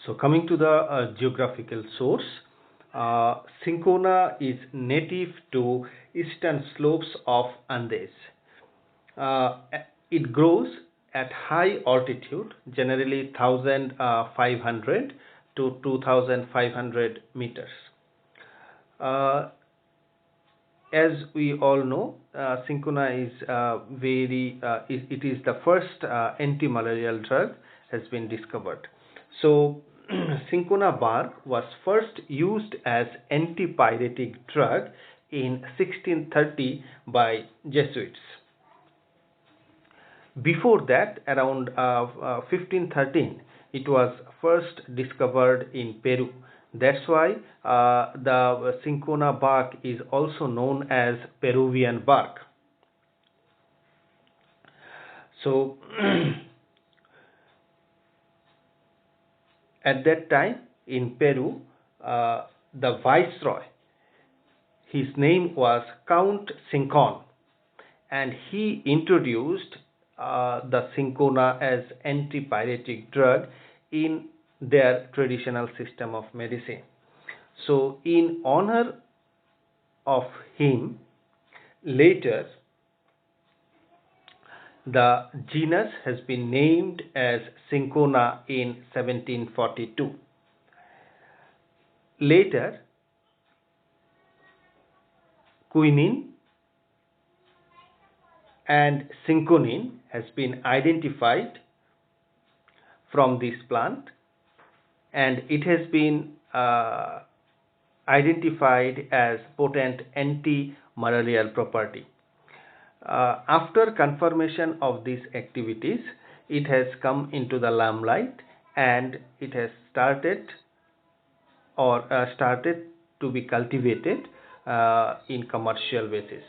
So coming to the geographical source, Cinchona is native to eastern slopes of Andes. Uh, it grows at high altitude, generally 1500 to 2500 meters. Uh, as we all know, Cinchona is it is the first anti-malarial drug has been discovered. So, Cinchona bark was first used as antipyretic drug in 1630 by Jesuits. Before that, around 1513, it was first discovered in Peru. That's why the Cinchona bark is also known as Peruvian bark. So, at that time in Peru, the viceroy, his name was Count Cinchon, and he introduced the Cinchona as antipyretic drug in their traditional system of medicine. So, in honor of him, later the genus has been named as Cinchona in 1742. Later, quinine and cinchonin has been identified from this plant, and it has been identified as potent anti-malarial property. After confirmation of these activities, it has come into the limelight and it has started to be cultivated in commercial basis.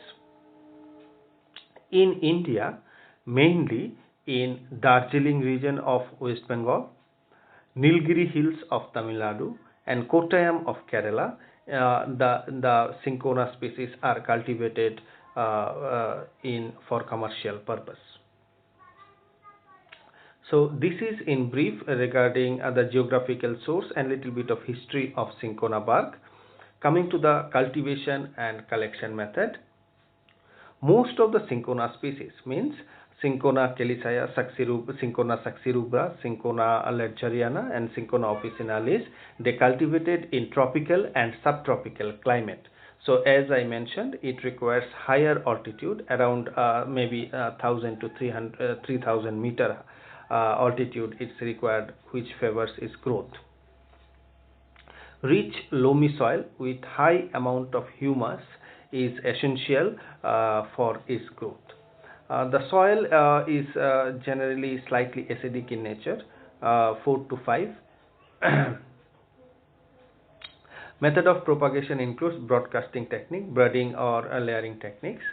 In India, mainly in Darjeeling region of West Bengal, Nilgiri hills of Tamil Nadu, and Kottayam of Kerala, the Cinchona species are cultivated for commercial purpose. So this is in brief regarding the geographical source and little bit of history of Cinchona bark. Coming to the cultivation and collection method, most of the Cinchona species means Cinchona chelicea, Cinchona saxirubra, Cinchona ledgeriana and Cinchona officinalis, they cultivated in tropical and subtropical climate. So as I mentioned, it requires higher altitude, around maybe 1000 to 3000 meter altitude is required, which favors its growth. Rich loamy soil with high amount of humus is essential for its growth. The soil is generally slightly acidic in nature, 4 to 5. Method of propagation includes broadcasting technique, budding or layering techniques.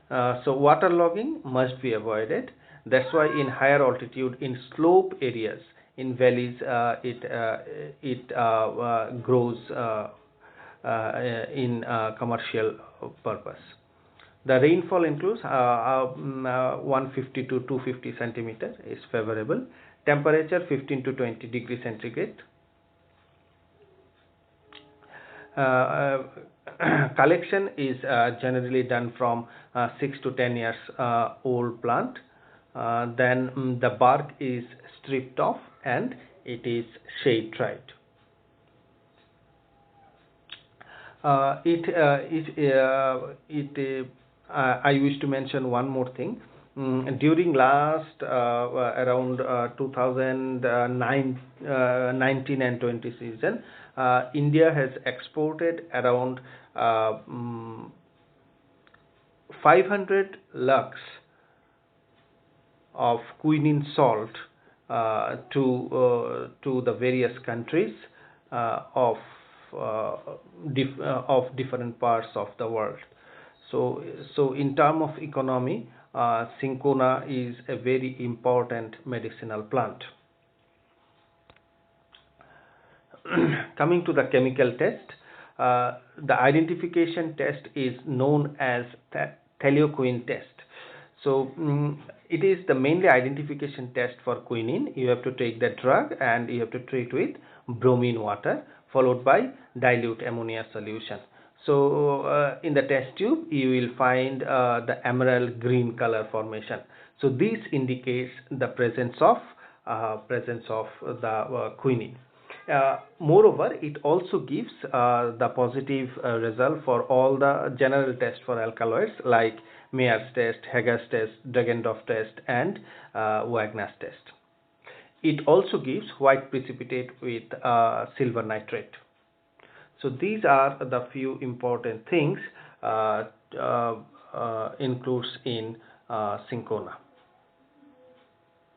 So waterlogging must be avoided. That's why in higher altitude, in slope areas, in valleys, it grows in commercial purpose. The rainfall includes 150 to 250 centimeter is favorable. Temperature 15 to 20 degrees centigrade. Collection is generally done from 6 to 10 years old plant. Then the bark is stripped off and it is shade dried. I wish to mention one more thing. During last around 2009, 19 and 20 season, India has exported around 500 lakhs of quinine salt to the various countries of different parts of the world. So in terms of economy, Cinchona is a very important medicinal plant. Coming to the chemical test, the identification test is known as thalioquine test. So it is the mainly identification test for quinine. You have to take the drug and you have to treat with bromine water followed by dilute ammonia solution. So in the test tube you will find the emerald green color formation. So this indicates the presence of the quinine. Moreover, it also gives the positive result for all the general tests for alkaloids like Mayer's test, Hager's test, Dagendorf test, and Wagner's test. It also gives white precipitate with silver nitrate. So these are the few important things includes in Cinchona.